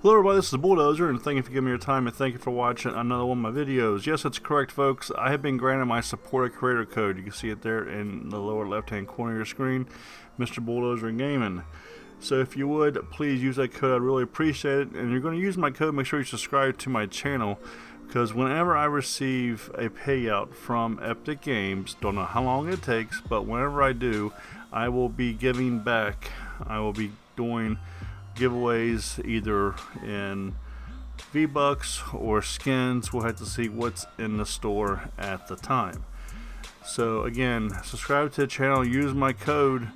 Hello everybody, this is Bulldozer, and thank you for giving me your time, and thank you for watching another one of my videos. Yes, that's correct, folks. I have been granted my supported creator code. You can see it there in the lower left-hand corner of your screen, MrBulldozeRGamN. So if you would, please use that code. I'd really appreciate it. And you're going to use my code, make sure you subscribe to my channel, because whenever I receive a payout from Epic Games, don't know how long it takes, but whenever I do, I will be giving back. I will be doing giveaways either in V-Bucks or skins. We'll have to see what's in the store at the time. So again, subscribe to the channel, use my code,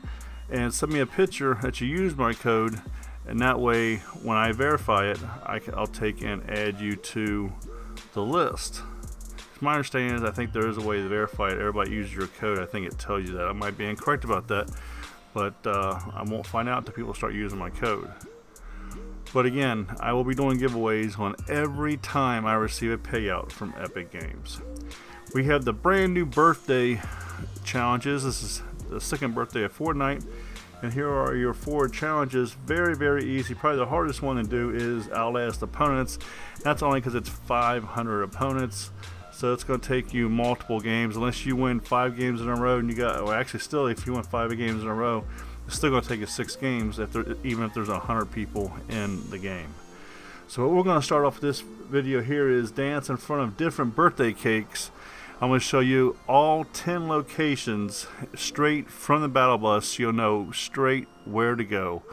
and send me a picture that you use my code, and that way when I verify it, I'll take and add you to the list. My understanding is I think there is a way to verify it. Everybody uses your code. I think it tells you that. I might be incorrect about that, but I won't find out until people start using my code. But again, I will be doing giveaways on every time I receive a payout from Epic Games. We have the brand new birthday challenges. This is the second birthday of Fortnite, and here are your 4 challenges. Very, very easy. Probably the hardest one to do is Outlast Opponents. That's only because it's 500 opponents. So it's going to take you multiple games. Unless you win 5 games in a row, and you got, well, actually, still, if you win 5 games in a row, it's still going to take you 6 games, even if there's 100 people in the game. So what we're going to start off with this video here is dance in front of different birthday cakes. I'm going to show you all 10 locations straight from the battle bus, so you'll know straight where to go.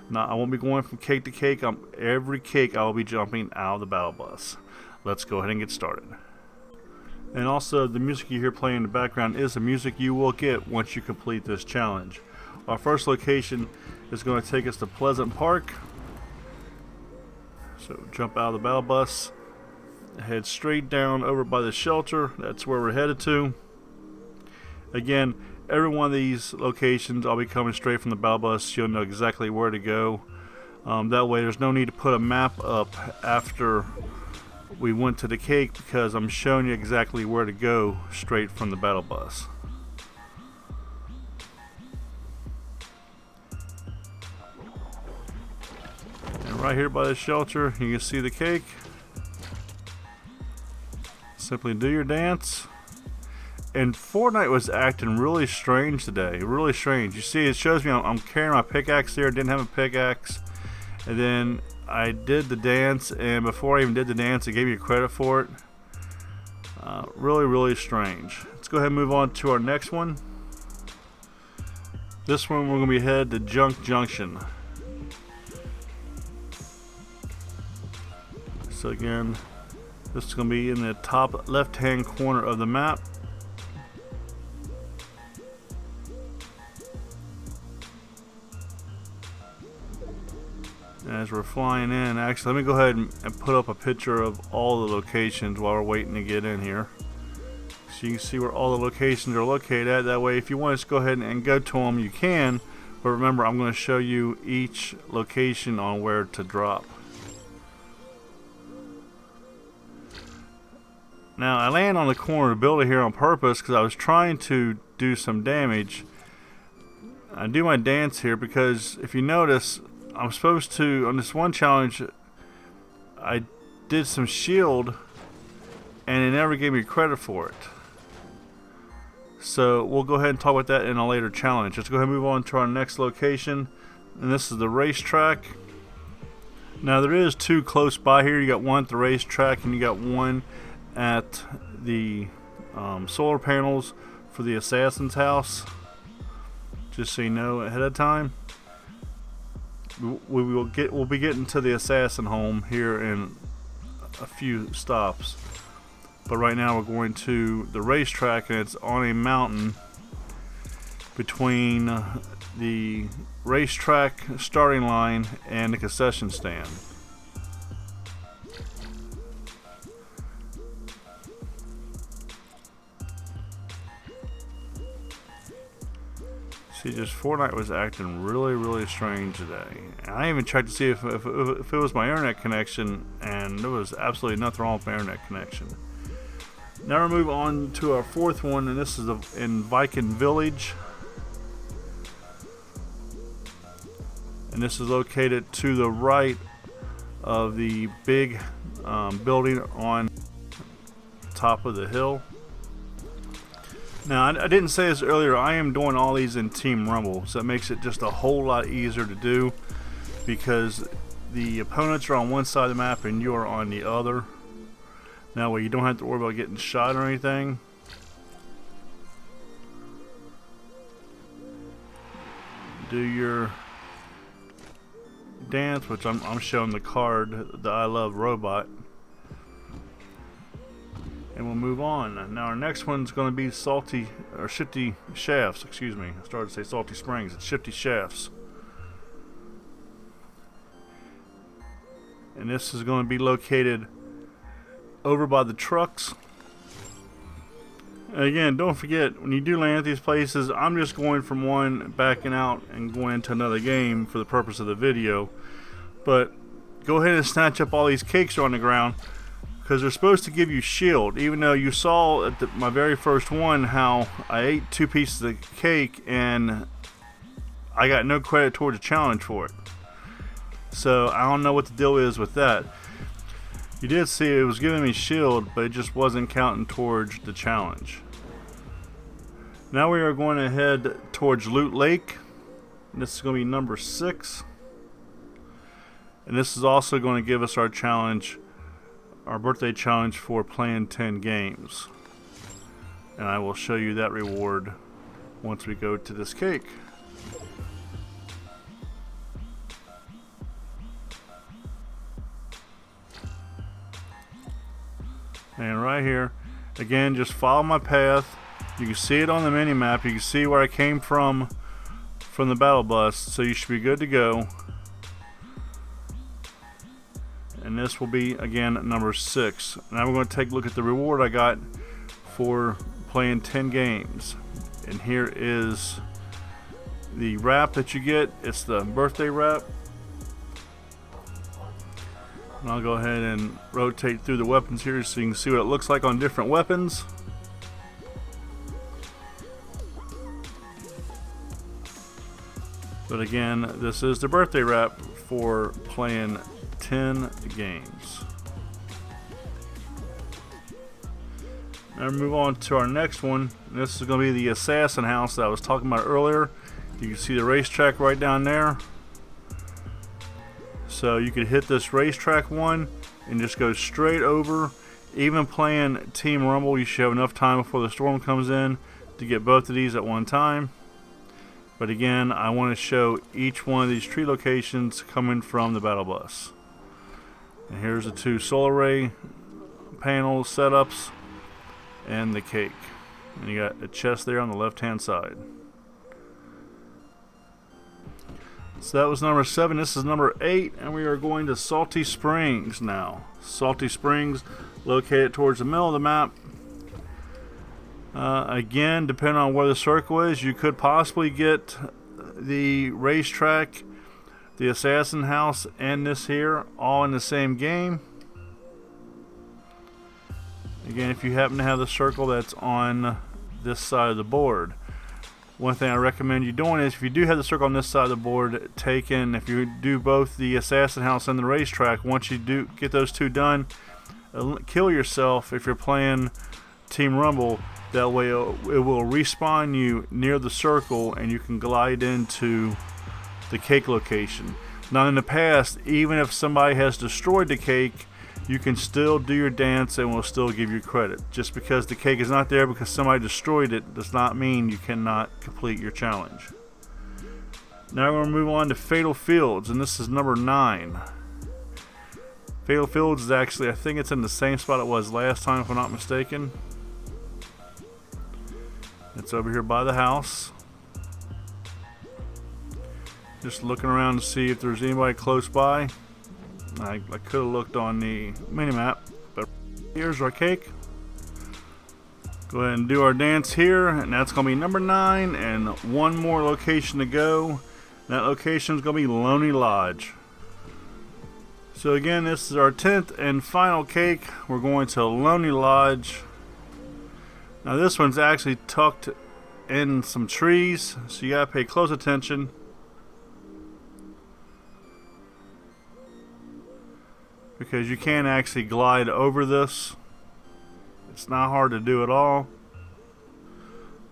Now, I won't be going from cake to cake. Every cake I will be jumping out of the battle bus. Let's go ahead and get started. And also, the music you hear playing in the background is the music you will get once you complete this challenge. Our first location is going to take us to Pleasant Park. So jump out of the battle bus, head straight down over by the shelter. That's where we're headed to. Again, every one of these locations I'll be coming straight from the battle bus. You'll know exactly where to go. That way there's no need to put a map up after we went to the cake, because I'm showing you exactly where to go straight from the battle bus. And right here by the shelter, you can see the cake. Simply do your dance. And Fortnite was acting really strange today, really strange. You see, it shows me I'm carrying my pickaxe here. Didn't have a pickaxe, and then I did the dance, and before I even did the dance, it gave you credit for it. Really, really strange. Let's go ahead and move on to our next one. This one we're going to be headed to Junction. So again, this is going to be in the top left-hand corner of the map. As we're flying in, actually, let me go ahead and put up a picture of all the locations while we're waiting to get in here, so you can see where all the locations are located at. That way, if you want to just go ahead and go to them, you can. But remember, I'm going to show you each location on where to drop. Now, I land on the corner of the building here on purpose because I was trying to do some damage. I do my dance here because if you notice, I'm supposed to, on this one challenge, I did some shield and it never gave me credit for it. So we'll go ahead and talk about that in a later challenge. Let's go ahead and move on to our next location, and this is the racetrack. Now there is 2 close by here. You got one at the racetrack and you got one at the solar panels for the assassin's house, just so you know ahead of time. We'll be getting to the assassin home here in a few stops, but right now we're going to the racetrack, and it's on a mountain between the racetrack starting line and the concession stand. See, just Fortnite was acting really, really strange today. And I even checked to see if it was my internet connection, and there was absolutely nothing wrong with my internet connection. Now we move on to our 4th one, and this is in Viking Village. And this is located to the right of the big building on top of the hill. Now, I didn't say this earlier, I am doing all these in Team Rumble, so it makes it just a whole lot easier to do because the opponents are on one side of the map and you are on the other. That way you don't have to worry about getting shot or anything. Do your dance, which I'm showing the card, the I Love Robot. And we'll move on. Now our next one's going to be Shifty Shafts. Excuse me. I started to say Salty Springs. It's Shifty Shafts. And this is going to be located over by the trucks. And again, don't forget, when you do land at these places, I'm just going from one, backing out, and going into another game for the purpose of the video. But go ahead and snatch up all these cakes on the ground, because they're supposed to give you shield. Even though you saw at my very first one how I ate 2 pieces of cake and I got no credit towards a challenge for it. So I don't know what the deal is with that. You did see it was giving me shield, but it just wasn't counting towards the challenge. Now we are going to head towards Loot Lake. This is going to be number 6. And this is also going to give us our challenge, our birthday challenge for playing 10 games. And I will show you that reward once we go to this cake. And right here, again, just follow my path. You can see it on the mini map. You can see where I came from the battle bus, so you should be good to go. And this will be, again, number 6. Now we're going to take a look at the reward I got for playing 10 games. And here is the wrap that you get. It's the birthday wrap. And I'll go ahead and rotate through the weapons here so you can see what it looks like on different weapons. But again, this is the birthday wrap for playing 10 games. Now we move on to our next one. This is going to be the assassin house that I was talking about earlier. You can see the racetrack right down there. So you could hit this racetrack one and just go straight over. Even playing Team Rumble, you should have enough time before the storm comes in to get both of these at one time. But again, I want to show each one of these tree locations coming from the battle bus. And here's the 2 solar ray panel setups and the cake. And you got a chest there on the left hand side. So that was number 7. This is number 8, and we are going to Salty Springs now. Salty Springs, located towards the middle of the map. Again, depending on where the circle is, you could possibly get the racetrack, the assassin house, and this here all in the same game. Again, if you happen to have the circle that's on this side of the board. One thing I recommend you doing is, if you do have the circle on this side of the board, if you do both the assassin house and the racetrack, once you do get those 2 done, kill yourself if you're playing Team Rumble. That way it will respawn you near the circle and you can glide into the cake location. Now in the past, even if somebody has destroyed the cake, you can still do your dance and will still give you credit. Just because the cake is not there because somebody destroyed it does not mean you cannot complete your challenge. Now we're going to move on to Fatal Fields, and this is number 9. Fatal Fields is actually, I think it's in the same spot it was last time if I'm not mistaken. It's over here by the house. Just looking around to see if there's anybody close by. I could have looked on the minimap, but here's our cake. Go ahead and do our dance here, and that's going to be number 9, and one more location to go. That location is going to be Lonely Lodge. So again, this is our 10th and final cake. We're going to Lonely Lodge. Now this one's actually tucked in some trees, so you gotta pay close attention. because you can actually glide over this. It's not hard to do at all.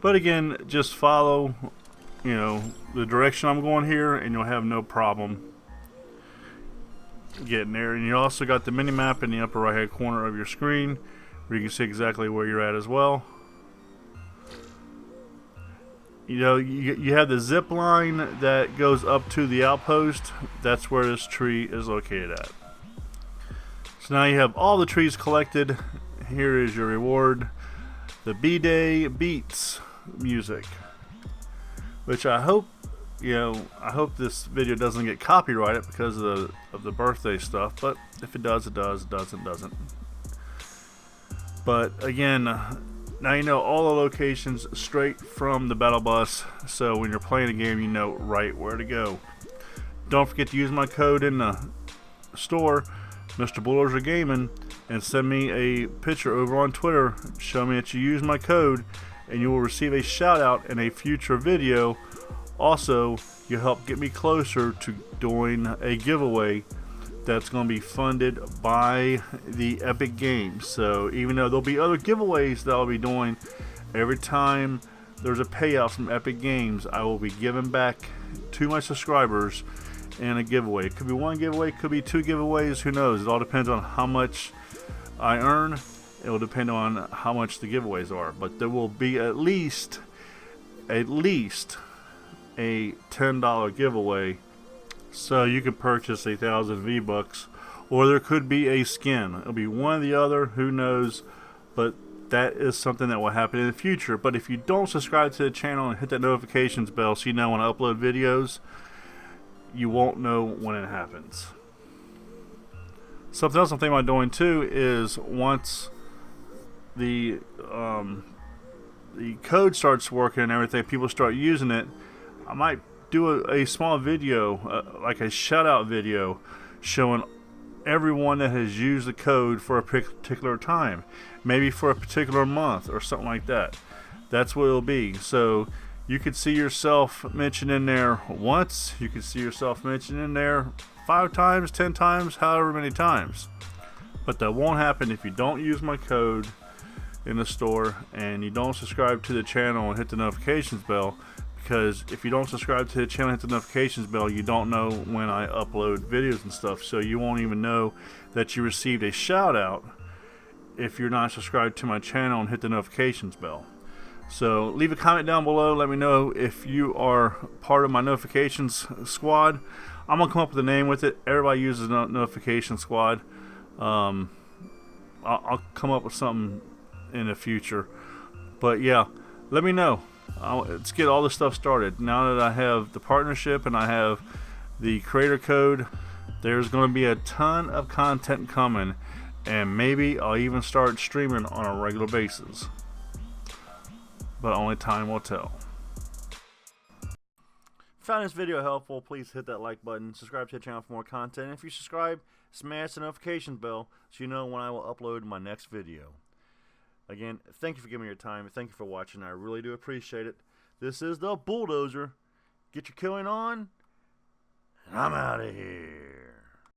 But again, just follow, you know, the direction I'm going here, and you'll have no problem getting there. And you also got the mini map in the upper right hand corner of your screen, where you can see exactly where you're at as well. You know, you have the zip line that goes up to the outpost. That's where this tree is located at. So now you have all the trees collected. Here is your reward, the B-Day Beats music, which I hope, you know, I hope this video doesn't get copyrighted because of the birthday stuff. But if it does, it does. It doesn't, it doesn't. But again, now you know all the locations straight from the battle bus, so when you're playing a game, you know right where to go. Don't forget to use my code in the store, MrBulldozerGamN, and send me a picture over on Twitter. Show me that you use my code, and you will receive a shout out in a future video. Also, you help get me closer to doing a giveaway that's going to be funded by the Epic Games. So even though there'll be other giveaways that I'll be doing, every time there's a payout from Epic Games, I will be giving back to my subscribers in a giveaway. It could be one giveaway, it could be two giveaways, who knows. It all depends on how much I earn. It will depend on how much the giveaways are, but there will be at least a $10 giveaway, so you can purchase 1,000 V-Bucks, or there could be a skin. It'll be one or the other, who knows, but that is something that will happen in the future. But if you don't subscribe to the channel and hit that notifications bell so you know when I upload videos, you won't know when it happens. Something else I'm thinking about doing too is once the code starts working and everything, people start using it, I might do a small video, like a shout out video, showing everyone that has used the code for a particular time, maybe for a particular month or something like that. That's what it'll be. So you could see yourself mentioned in there once, you could see yourself mentioned in there 5 times, 10 times, however many times. But that won't happen if you don't use my code in the store and you don't subscribe to the channel and hit the notifications bell. Because if you don't subscribe to the channel and hit the notifications bell, you don't know when I upload videos and stuff, so you won't even know that you received a shout out if you're not subscribed to my channel and hit the notifications bell. So leave a comment down below, let me know if you are part of my notifications squad. I'm gonna come up with a name with it. Everybody uses notification squad. I'll come up with something in the future, but yeah, let me know. Let's get all this stuff started. Now that I have the partnership and I have the creator code, there's going to be a ton of content coming, and maybe I'll even start streaming on a regular basis, but only time will tell. Found this video helpful, please hit that like button, subscribe to the channel for more content, and if you subscribe, smash the notification bell so you know when I will upload my next video. Again, thank you for giving me your time. Thank you for watching. I really do appreciate it. This is the Bulldozer. Get your killing on, and I'm out of here.